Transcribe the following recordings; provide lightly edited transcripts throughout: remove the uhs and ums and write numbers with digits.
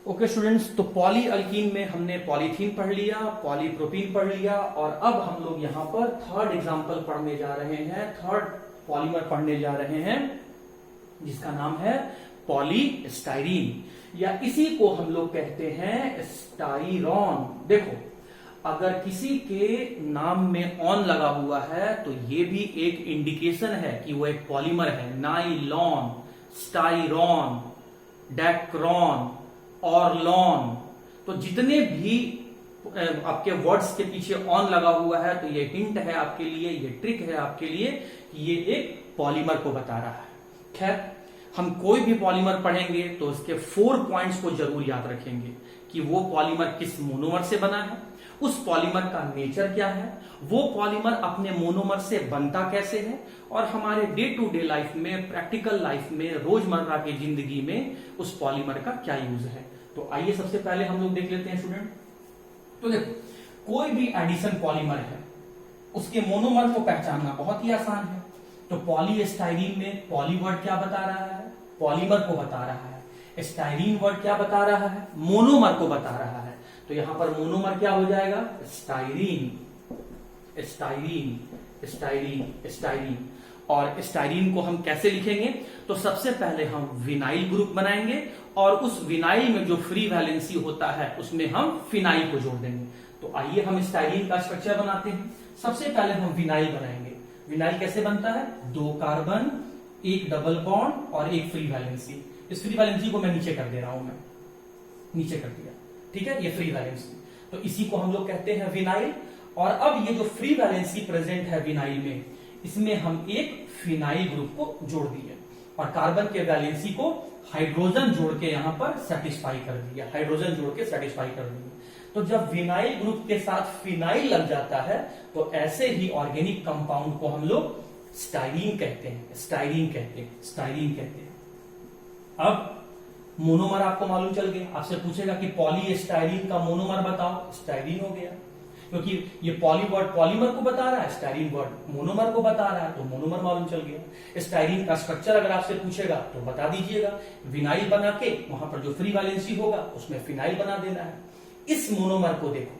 Okay students, तो poly alkyne में हमने पॉलीथीन पढ़ लिया, पॉलीप्रोपीन पढ़ लिया और अब हम लोग यहाँ पर थर्ड एग्जांपल पढ़ने जा रहे हैं, थर्ड पॉलीमर पढ़ने जा रहे हैं जिसका नाम है पॉलीस्टाइरीन, या इसी को हम लोग कहते हैं स्टाइरॉन। देखो, अगर किसी के नाम में ऑन लगा हुआ है तो ये भी एक इंडिकेशन है कि वो एक पॉलीमर है। नाइलॉन, स्टाइरॉन, डेक्रॉन, ऑरलॉन, तो जितने भी आपके वर्ड्स के पीछे ऑन लगा हुआ है तो ये हिंट है आपके लिए, ये ट्रिक है आपके लिए कि ये एक पॉलीमर को बता रहा है। खैर, हम कोई भी पॉलीमर पढ़ेंगे तो उसके 4 पॉइंट्स को जरूर याद रखेंगे कि वो पॉलीमर किस मोनोमर से बना है, उस पॉलीमर का नेचर क्या है, वो पॉलीमर अपने मोनोमर से बनता कैसे है, और हमारे डे टू डे लाइफ में, प्रैक्टिकल लाइफ में, रोजमर्रा की जिंदगी में उस पॉलीमर का क्या यूज है। तो आइए सबसे पहले हम लोग देख लेते हैं स्टूडेंट। तो देखो, कोई भी एडिशन पॉलीमर है उसके मोनोमर को पहचानना बहुत ही आसान है। तो पॉलीस्टाइरीन में पॉली वर्ड क्या बता रहा है, पॉलीमर को बता रहा है। स्टाइरीन वर्ड क्या बता रहा है, मोनोमर को बता रहा है। तो यहां पर मोनोमर क्या हो जाएगा, स्टाइरीन, स्टाइरीन, स्टाइरीन, स्टाइरीन। और स्टाइरीन को हम कैसे लिखेंगे, तो सबसे पहले हम विनाइल ग्रुप बनाएंगे और उस विनाइल में जो फ्री वैलेंसी होता है उसमें हम फिनाइल को जोड़ देंगे। तो आइए हम स्टाइरीन का स्ट्रक्चर बनाते हैं। सबसे पहले हम विनाइल बनाएंगे। विनाइल कैसे बनता है, 2 कार्बन, 1 डबल बॉन्ड और 1 फ्री वैलेंसी। इस फ्री वैलेंसी को मैं नीचे कर दे रहा हूं, मैं नीचे कर दिया, ठीक है, ये फ्री वैलेंसी। तो इसी को हम लोग कहते हैं विनाइल। और अब ये जो फ्री वैलेंसी प्रेजेंट है विनाइल में, इसमें हम एक फिनाइल ग्रुप को जोड़ दिए और कार्बन के वैलेंसी को हाइड्रोजन जोड़ के यहां पर सेटिस्फाई कर दिया, हाइड्रोजन जोड़ के सेटिस्फाई कर दिया। तो जब विनाइल ग्रुप के साथ फिनाइल लग जाता है तो ऐसे ही ऑर्गेनिक कंपाउंड को हम लोग स्टाइरीन कहते हैं, स्टाइरीन कहते हैं, स्टाइरीन कहते हैं। अब मोनोमर आपको मालूम चल गया। आपसे पूछेगा कि पॉलीस्टाइरीन का मोनोमर बताओ, स्टाइरीन हो गया, क्योंकि ये पॉली वर्ड पॉलीमर को बता रहा है, स्टाइरीन वर्ड मोनोमर को बता रहा है, तो मोनोमर मालूम चल गया। स्टाइरीन का स्ट्रक्चर अगर आपसे पूछेगा तो बता दीजिएगा, विनाइल बना के वहां पर जो फ्री वैलेंसी होगा उसमें फिनाइल बना देना है। इस मोनोमर को देखो,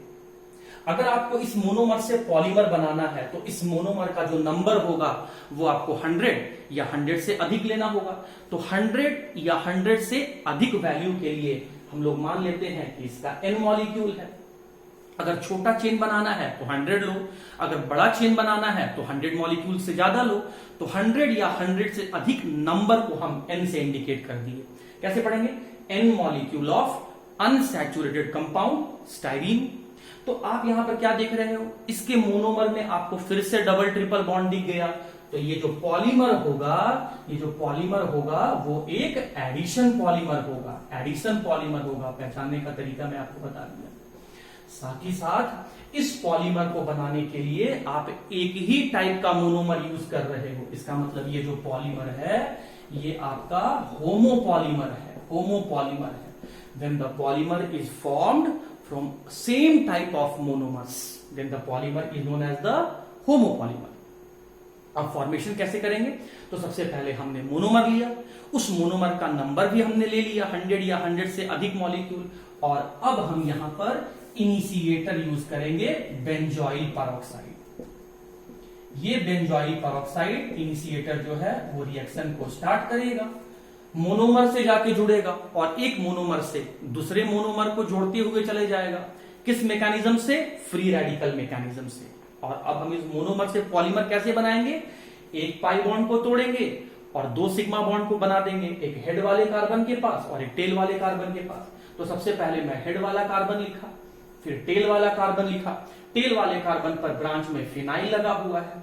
अगर आपको इस मोनोमर से पॉलीमर बनाना है तो इस मोनोमर का जो नंबर होगा वो आपको 100 या 100 से अधिक लेना होगा। तो 100 या 100 से अधिक वैल्यू के लिए हम लोग मान लेते हैं कि इसका n मॉलिक्यूल है। अगर छोटा चेन बनाना है तो 100 लो, अगर बड़ा चेन बनाना है तो 100 मॉलिक्यूल से ज्यादा लो। तो 100 या 100 से अधिक नंबर को हम n से इंडिकेट कर दिए। कैसे पढ़ेंगे, n molecule of unsaturated compound styrene. तो आप यहां पर क्या देख रहे हो, इसके मोनोमर में आपको फिर से डबल ट्रिपल बॉन्ड दिख गया। तो ये जो पॉलीमर होगा, ये जो पॉलीमर होगा वो एक एडिशन पॉलीमर होगा, एडिशन पॉलीमर होगा। पहचानने का तरीका मैं आपको बता दिया। साथ ही साथ इस पॉलीमर को बनाने के लिए आप एक ही टाइप का मोनोमर यूज कर रहे हो। इसका मतलब ये जो पॉलीमर है ये आपका होमोपॉलीमर है, होमोपॉलीमर है। When the polymer is formed from same type of monomers, then the polymer is known as the homopolymer. अब फॉर्मेशन कैसे करेंगे, तो सबसे पहले हमने मोनोमर लिया, उस मोनोमर का नंबर भी हमने ले लिया 100 या 100 से अधिक मॉलिक्यूल, और अब हम यहां पर इनिशिएटर यूज करेंगे, बेंजॉइल पेरोक्साइड। ये बेंजॉइल पेरोक्साइड इनिशिएटर जो है वो रिएक्शन को स्टार्ट करेगा, मोनोमर से जाके जुड़ेगा और एक मोनोमर से दूसरे मोनोमर को जोड़ते हुए चले जाएगा। किस मैकेनिज्म से, फ्री रेडिकल मैकेनिज्म से। और अब हम इस मोनोमर से पॉलीमर कैसे बनाएंगे, एक पाई बॉन्ड को तोड़ेंगे और 2 सिग्मा बॉन्ड को बना देंगे, एक हेड वाले कार्बन के पास और एक टेल वाले कार्बन के पास। तो सबसे पहले मैं हेड वाला कार्बन लिखा, फिर टेल वाला कार्बन लिखा। टेल वाले कार्बन पर ब्रांच में फिनाइल लगा हुआ है,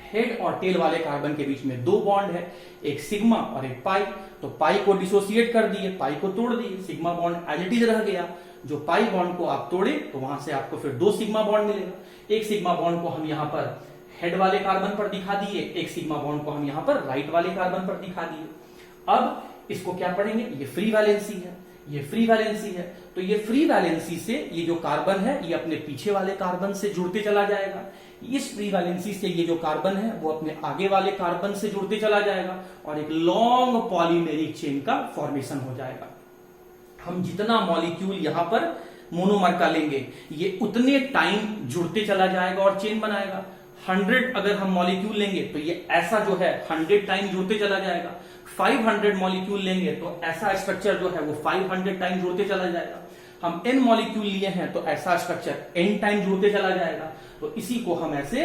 हेड और टेल वाले कार्बन के बीच में 2 बॉन्ड है, एक सिग्मा और एक पाई। तो पाई को डिसोसिएट कर दिए, पाई को तोड़ दिए, sigma bond as it is रह गया। जो पाई बॉन्ड को आप तोड़े तो वहां से आपको फिर 2 सिग्मा बॉन्ड मिलेगा। एक सिग्मा बॉन्ड को हम यहां पर हेड वाले कार्बन पर दिखा दिए, एक सिग्मा बॉन्ड को हम यहां पर राइट वाले कार्बन पर दिखा दिए। अब इसको क्या पढ़ेंगे, ये फ्री वैलेंसी है, ये फ्री वैलेंसी है। तो ये फ्री वैलेंसी से ये जो कार्बन है ये अपने पीछे वाले कार्बन से जुड़ते चला जाएगा। इस फ्री वैलेंसी से ये जो कार्बन है वो अपने आगे वाले कार्बन से जुड़ते चला जाएगा और एक लॉन्ग पॉलीमेरिक चेन का फॉर्मेशन हो जाएगा। हम जितना मॉलिक्यूल यहां पर मोनोमर का लेंगे ये उतने टाइम जुड़ते चला जाएगा और चेन बनाएगा। 100 अगर हम मॉलिक्यूल लेंगे तो ये ऐसा जो है 100 टाइम जुड़ते चला जाएगा। 500 मॉलिक्यूल लेंगे तो ऐसा स्ट्रक्चर जो है वो 500 टाइम जुड़ते चला जाएगा। हम n मॉलिक्यूल लिए हैं तो ऐसा स्ट्रक्चर n टाइम जुड़ते चला जाएगा। तो इसी को हम ऐसे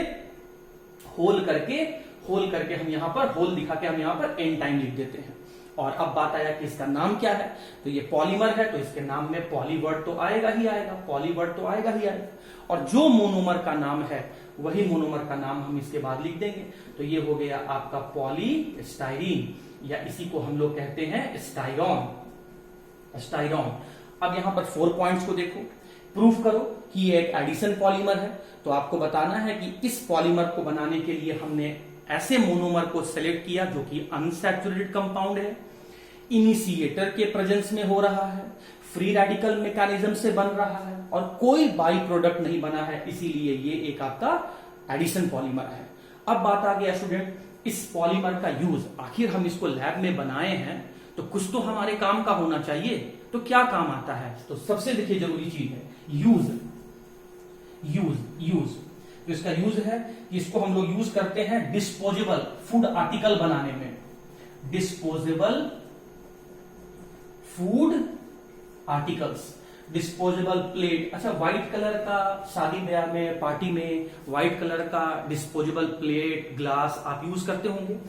होल करके हम यहां पर होल दिखा के हम यहां पर n टाइम लिख देते हैं। और अब बात आया कि इसका नाम क्या है, तो ये पॉलीमर है तो इसके नाम में पॉली वर्ड तो आएगा ही आएगा, पॉली वर्ड तो आएगा ही आएगा। और जो मोनोमर का नाम है वही मोनोमर का नाम हम इसके बाद लिख देंगे। तो ये हो गया आपका पॉलीस्टाइरीन, या इसी को हम लोग कहते हैं स्टाइरॉन। अब यहां पर 4 पॉइंट्स को देखो, प्रूफ करो कि ये एक एडिशन पॉलीमर है। तो आपको बताना है कि इस पॉलीमर को बनाने के लिए हमने ऐसे मोनोमर को सेलेक्ट किया जो कि अनसैचुरेटेड कंपाउंड है, इनिशिएटर के प्रेजेंस में हो रहा है, फ्री रेडिकल मैकेनिज्म से बन रहा है और कोई बाई प्रोडक्ट नहीं बना है, इसीलिए ये एक आपका एडिशन पॉलीमर है। अब बात आ गया स्टूडेंट, इस पॉलीमर का यूज, आखिर हम इसको लैब में बनाए हैं तो कुछ तो हमारे काम का होना चाहिए। तो क्या काम आता है, तो सबसे देखिए जरूरी चीज है यूज। तो इसका यूज है कि इसको हम लोग यूज करते हैं डिस्पोजेबल फूड आर्टिकल बनाने में। Disposable food articles, disposable plate. अच्छा, व्हाइट कलर का शादी ब्याह में, पार्टी में व्हाइट कलर का डिस्पोजेबल प्लेट ग्लास आप यूज करते होंगे।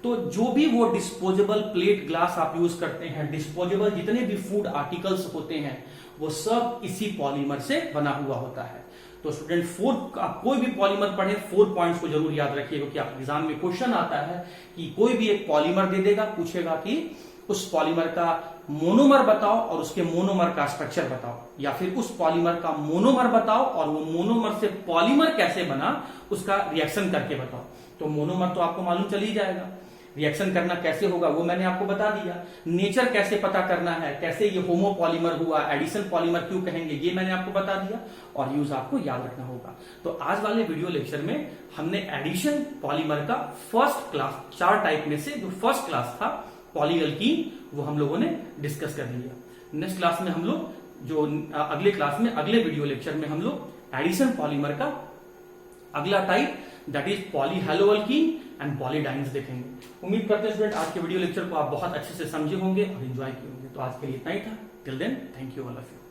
तो जो भी वो डिस्पोजेबल प्लेट ग्लास आप यूज करते हैं, डिस्पोजेबल जितने भी फूड आर्टिकल्स होते हैं वो सब इसी पॉलीमर से बना हुआ होता है। तो स्टूडेंट आप कोई भी पॉलीमर पढ़े 4 पॉइंट्स को जरूर याद रखिए, क्योंकि आप एग्जाम में क्वेश्चन आता है कि कोई भी एक पॉलीमर दे देगा, पूछेगा कि उस पॉलीमर का मोनोमर बताओ और उसके मोनोमर का स्ट्रक्चर बताओ, या फिर उस पॉलीमर का मोनोमर बताओ और वो मोनोमर से पॉलीमर कैसे बना उसका रिएक्शन करके बताओ। तो मोनोमर तो आपको मालूम चल ही जाएगा, रिएक्शन करना कैसे होगा वो मैंने आपको बता दिया, नेचर कैसे पता करना है, कैसे ये होमो पॉलीमर हुआ, एडिशन पॉलीमर क्यों कहेंगे ये मैंने आपको बता दिया, और यूज आपको याद रखना होगा। तो आज वाले वीडियो लेक्चर में हमने एडिशन पॉलीमर का फर्स्ट क्लास 4 टाइप में से जो फर्स्ट क्लास था पॉलीअल्कीन वो हम लोगों ने डिस्कस कर लिया। नेक्स्ट क्लास में हम लोग जो अगले क्लास में अगले वीडियो लेक्चर में हम लोग एडिशन पॉलीमर का अगला टाइप दैट इज पॉलीहैलोअल्कीन एंड पॉलीडाइन्स देखेंगे। उम्मीद करते हैं स्टूडेंट आज के वीडियो लेक्चर को आप बहुत अच्छे से समझे होंगे और एंजॉय किए होंगे। तो आज के लिए इतना ही था। Till then thank you all of you.